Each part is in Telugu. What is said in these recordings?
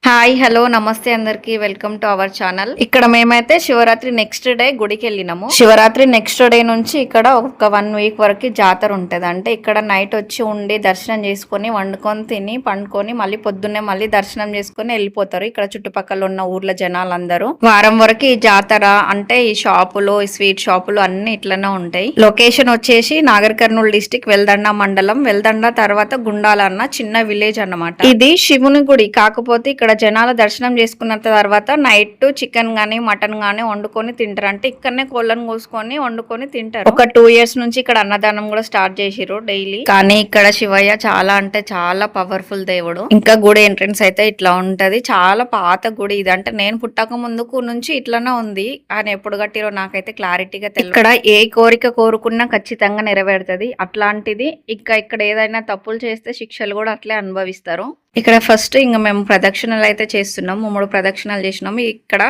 హాయ్ హలో నమస్తే అందరికి వెల్కమ్ టు అవర్ ఛానల్. ఇక్కడ మేమైతే శివరాత్రి నెక్స్ట్ డే గుడికి వెళ్ళినాము. శివరాత్రి నెక్స్ట్ డే నుంచి ఇక్కడ ఒక 1 వీక్ వరకు జాతర ఉంటది. అంటే ఇక్కడ నైట్ వచ్చి ఉండి దర్శనం చేసుకొని వండుకొని తిని పండుకొని మళ్ళీ పొద్దున్నే మళ్ళీ దర్శనం చేసుకొని వెళ్ళిపోతారు. ఇక్కడ చుట్టుపక్కల ఉన్న ఊర్ల జనాలందరూ వారం వరకు ఈ జాతర అంటే ఈ షాపులు ఈ స్వీట్ షాపులు అన్ని ఇట్లనే ఉంటాయి. లొకేషన్ వచ్చేసి నాగర్ కర్నూలు డిస్టిక్ వెల్దండ మండలం. వెల్దండ తర్వాత గుండాల అన్న చిన్న విలేజ్ అన్నమాట. ఇది శివుని గుడి. కాకపోతే ఇక్కడ జనాల దర్శనం చేసుకున్న తర్వాత నైట్ చికెన్ గానీ మటన్ గానీ వండుకొని తింటారు. అంటే ఇక్కడనే కోళ్ళను కోసుకొని వండుకొని తింటారు. ఒక 2 years నుంచి ఇక్కడ అన్నదానం కూడా స్టార్ట్ చేసిరు డైలీ. కానీ ఇక్కడ శివయ్య చాలా అంటే చాలా పవర్ఫుల్ దేవుడు. ఇంకా గుడి ఎంట్రన్స్ అయితే ఇట్లా ఉంటది. చాలా పాత గుడి ఇది. అంటే నేను పుట్టక ముందుకు నుంచి ఇట్లానే ఉంది. అని ఎప్పుడు కట్టిరో నాకైతే క్లారిటీగా తెలియదు. ఇక్కడ ఏ కోరిక కోరుకున్నా ఖచ్చితంగా నెరవేరుతుంది. అట్లాంటిది ఇక్కడ ఏదైనా తప్పులు చేస్తే శిక్షలు కూడా అట్లే అనుభవిస్తారు. ఇక్కడ ఫస్ట్ ఇంకా మేము ప్రదక్షిణలు అయితే చేస్తున్నాము. 3 ప్రదక్షిణాలు చేసినాము. ఇక్కడ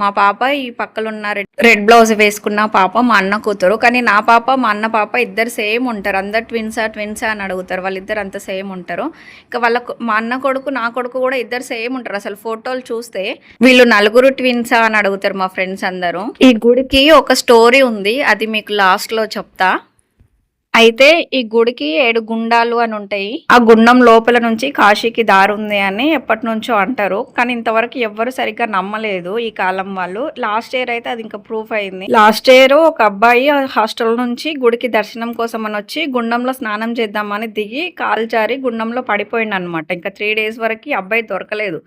మా పాప ఈ పక్కన ఉన్న రెడ్ బ్లౌజ్ వేసుకున్న పాప మా అన్న కూతురు. కానీ నా పాప మా అన్న పాప ఇద్దరు సేమ్ ఉంటారు. అందరు ట్విన్సా అని అడుగుతారు. వాళ్ళిద్దరు అంత సేమ్ ఉంటారు. ఇంకా మా అన్న కొడుకు నా కొడుకు కూడా ఇద్దరు సేమ్ ఉంటారు. అసలు ఫోటోలు చూస్తే వీళ్ళు నలుగురు ట్విన్సా అని అడుగుతారు మా ఫ్రెండ్స్ అందరూ. ఈ గుడికి ఒక స్టోరీ ఉంది. అది మీకు లాస్ట్ లో చెప్తా. అయితే ఈ గుడికి 7 గుండాలు అని ఉంటాయి. ఆ గుండం లోపల నుంచి కాశీకి దారి ఉంది అని ఎప్పటి నుంచో అంటారు. కానీ ఇంతవరకు ఎవ్వరు సరిగ్గా నమ్మలేదు ఈ కాలం వాళ్ళు. లాస్ట్ ఇయర్ అయితే అది ఇంకా ప్రూఫ్ అయింది. లాస్ట్ ఇయర్ ఒక అబ్బాయి హాస్టల్ నుంచి గుడికి దర్శనం కోసం అని వచ్చి గుండంలో స్నానం చేద్దామని దిగి కాలు జారి గుండంలో పడిపోయింది అనమాట. ఇంకా 3 days వరకు అబ్బాయి దొరకలేదు.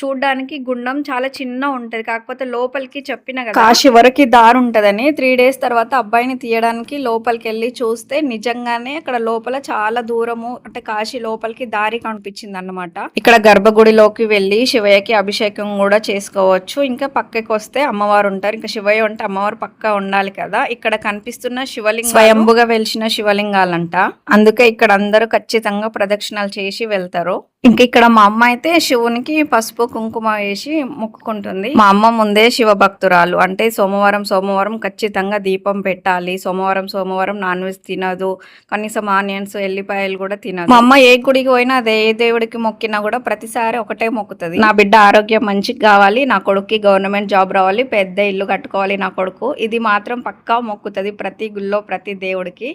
చూడ్డానికి గుండం చాలా చిన్న ఉంటది. కాకపోతే లోపలికి చెప్పిన కదా కాశీ వరకు దారి ఉంటదని. 3 days తర్వాత అబ్బాయిని తీయడానికి లోపలికి వెళ్ళి చూస్తే నిజంగానే అక్కడ లోపల చాలా దూరము అంటే కాశీ లోపలికి దారి కనిపించింది అన్నమాట. ఇక్కడ గర్భగుడిలోకి వెళ్ళి శివయ్యకి అభిషేకం కూడా చేసుకోవచ్చు. ఇంకా పక్కకి వస్తే అమ్మవారు ఉంటారు. ఇంకా శివయ్య అంటే అమ్మవారు పక్కా ఉండాలి కదా. ఇక్కడ కనిపిస్తున్న శివలింగం స్వయంభుగా వెలిసిన శివలింగాలంట. అందుకే ఇక్కడ అందరూ ఖచ్చితంగా ప్రదక్షిణాలు చేసి వెళ్తారు. ఇంక ఇక్కడ మా అమ్మ అయితే శివునికి పసుపు కుంకుమ వేసి మొక్కుకుంటుంది. మా అమ్మ ముందే శివ భక్తురాలు. అంటే సోమవారం ఖచ్చితంగా దీపం పెట్టాలి. సోమవారం నాన్ వెజ్ తినదు. కనీసం ఆనియన్స్ ఎల్లిపాయలు కూడా తినదు. మా అమ్మ ఏ గుడికి పోయినా అదే ఏ దేవుడికి మొక్కినా కూడా ప్రతిసారి ఒకటే మొక్కుతుంది. నా బిడ్డ ఆరోగ్యం మంచిగా కావాలి, నా కొడుక్కి గవర్నమెంట్ జాబ్ రావాలి, పెద్ద ఇల్లు కట్టుకోవాలి నా కొడుకు. ఇది మాత్రం పక్కా మొక్కుతుంది ప్రతి గుళ్ళో ప్రతి దేవుడికి.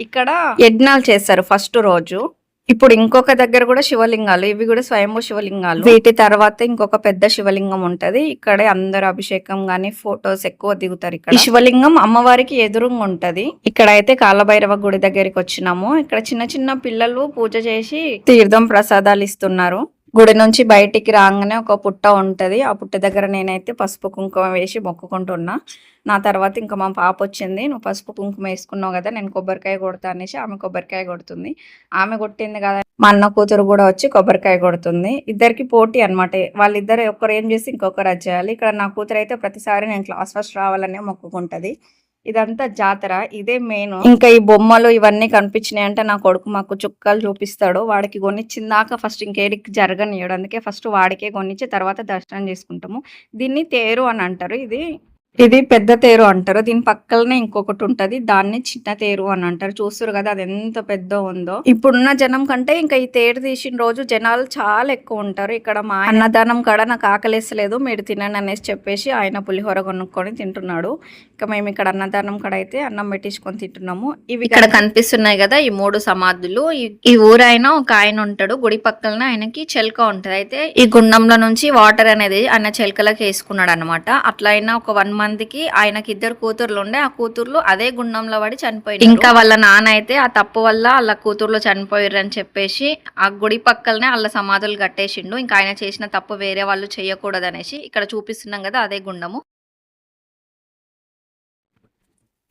ఇక్కడ యజ్ఞాలు చేస్తారు ఫస్ట్ రోజు. ఇప్పుడు ఇంకొక దగ్గర కూడా శివలింగాలు. ఇవి కూడా స్వయంభూ శివలింగాలు. వీటి తర్వాత ఇంకొక పెద్ద శివలింగం ఉంటది. ఇక్కడే అందరు అభిషేకం గానీ ఫొటోస్ ఎక్కువ దిగుతారు. ఇక్కడ ఈ శివలింగం అమ్మవారికి ఎదురుగా ఉంటది. ఇక్కడ అయితే కాలభైరవ గుడి దగ్గరికి వచ్చినాము. ఇక్కడ చిన్న చిన్న పిల్లలు పూజ చేసి తీర్థం ప్రసాదాలు ఇస్తున్నారు. గుడి నుంచి బయటికి రాగానే ఒక పుట్ట ఉంటది. ఆ పుట్ట దగ్గర నేనైతే పసుపు కుంకుమ వేసి మొక్కుకుంటున్నా. నా తర్వాత ఇంకా మా పాప వచ్చింది. నువ్వు పసుపు కుంకుమ వేసుకున్నావు కదా, నేను కొబ్బరికాయ కొడతా అనేసి ఆమె కొబ్బరికాయ కొడుతుంది. ఆమె కొట్టింది కదా మా అన్న కూతురు కూడా వచ్చి కొబ్బరికాయ కొడుతుంది. ఇద్దరికి పోటీ అనమాట. వాళ్ళిద్దరు ఒకరు ఏం చేసి ఇంకొకరు అది చేయాలి. ఇక్కడ నా కూతురు అయితే ప్రతిసారి నేను క్లాస్ ఫస్ట్ రావాలనే మొక్కుకుంటది. ఇదంతా జాతర, ఇదే మెయిన్. ఇంకా ఈ బొమ్మలు ఇవన్నీ కనిపించినాయి అంటే నా కొడుకు మాకు చుక్కలు చూపిస్తాడు. వాడికి కొనిచ్చిందాక ఫస్ట్ ఇంకేడికి జరగనియడు. అందుకే ఫస్ట్ వాడికే కొనిచ్చి తర్వాత దర్శనం చేసుకుంటాము. దీన్ని తేరు అని అంటారు. ఇది పెద్ద తేరు అంటారు. దీని పక్కనే ఇంకొకటి ఉంటది, దాన్ని చిన్న తేరు అని అంటారు. చూస్తారు కదా అది ఎంత పెద్ద ఉందో. ఇప్పుడున్న జనం కంటే ఇంకా ఈ తేరు తీసిన రోజు జనాలు చాలా ఎక్కువ ఉంటారు. ఇక్కడ మా అన్నదానం కాడ నాకు ఆకలేసలేదు, మీరు తినండి అనేసి చెప్పేసి ఆయన పులిహోర కొనుక్కొని తింటున్నాడు. ఇంకా మేము ఇక్కడ అన్నదానం కాడ అయితే అన్నం పెట్టించుకొని తింటున్నాము. ఇవి ఇక్కడ కనిపిస్తున్నాయి కదా ఈ 3 సమాధులు. ఈ ఊరైన ఒక ఆయన ఉంటాడు. గుడి పక్కన ఆయనకి చెలక ఉంటది. అయితే ఈ గుండంలో నుంచి వాటర్ అనేది ఆయన చెలకలకు వేసుకున్నాడు అనమాట. అట్లా అయినా ఒక 1 మందికి ఆయనకి 2 కూతుర్లు ఉండే. ఆ కూతుర్లు అదే గుండంలో పడి చనిపోయారు. ఇంకా వాళ్ళ నాన్న అయితే ఆ తప్పు వల్ల వాళ్ళ కూతుర్లు చనిపోయారు అని చెప్పేసి ఆ గుడి పక్కలనే వాళ్ళ సమాధులు కట్టేసిండు. ఇంకా ఆయన చేసిన తప్పు వేరే వాళ్ళు చేయకూడదు అనేసి ఇక్కడ చూపిస్తున్నాం కదా అదే గుండము.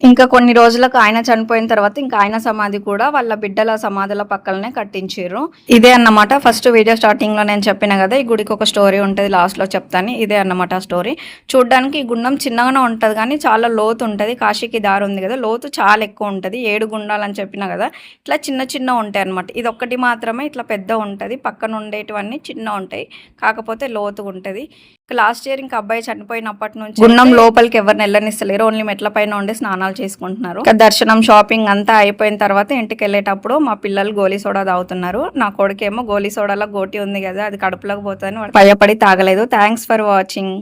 ఇంకా కొన్ని రోజులకు ఆయన చనిపోయిన తర్వాత ఇంకా ఆయన సమాధి కూడా వాళ్ళ బిడ్డల సమాధుల పక్కలనే కట్టించారు. ఇదే అన్నమాట ఫస్ట్ వీడియో స్టార్టింగ్ లో నేను చెప్పిన కదా ఈ గుడికి ఒక స్టోరీ ఉంటుంది, లాస్ట్ లో చెప్తాను. ఇదే అన్నమాట స్టోరీ. చూడడానికి ఈ గుండం చిన్నగానే ఉంటది కానీ చాలా లోతు ఉంటది. కాశీకి దారి ఉంది కదా, లోతు చాలా ఎక్కువ ఉంటది. 7 గుండాలని చెప్పిన కదా, ఇట్లా చిన్న ఉంటాయి అనమాట. ఇది ఒక్కటి మాత్రమే ఇట్లా పెద్ద ఉంటది. పక్కన ఉండేటివన్నీ చిన్న ఉంటాయి, కాకపోతే లోతు ఉంటది. లాస్ట్ ఇయర్ ఇంకా అబ్బాయి చనిపోయినప్పటి నుంచి గున్నం లోపలికి ఎవరిని వెళ్ళనిస్తలేరు, ఓన్లీ మెట్ల పైన ఉండి స్నానాలు చేసుకుంటున్నారు. దర్శనం షాపింగ్ అంతా అయిపోయిన తర్వాత ఇంటికి వెళ్ళేటప్పుడు మా పిల్లలు గోలీ సోడా తాగుతున్నారు. నా కొడుకేమో గోలీ సోడాలో గోటి ఉంది కదా అది కడుపులోకి పోతుందని భయపడి తాగలేదు. Thanks for watching.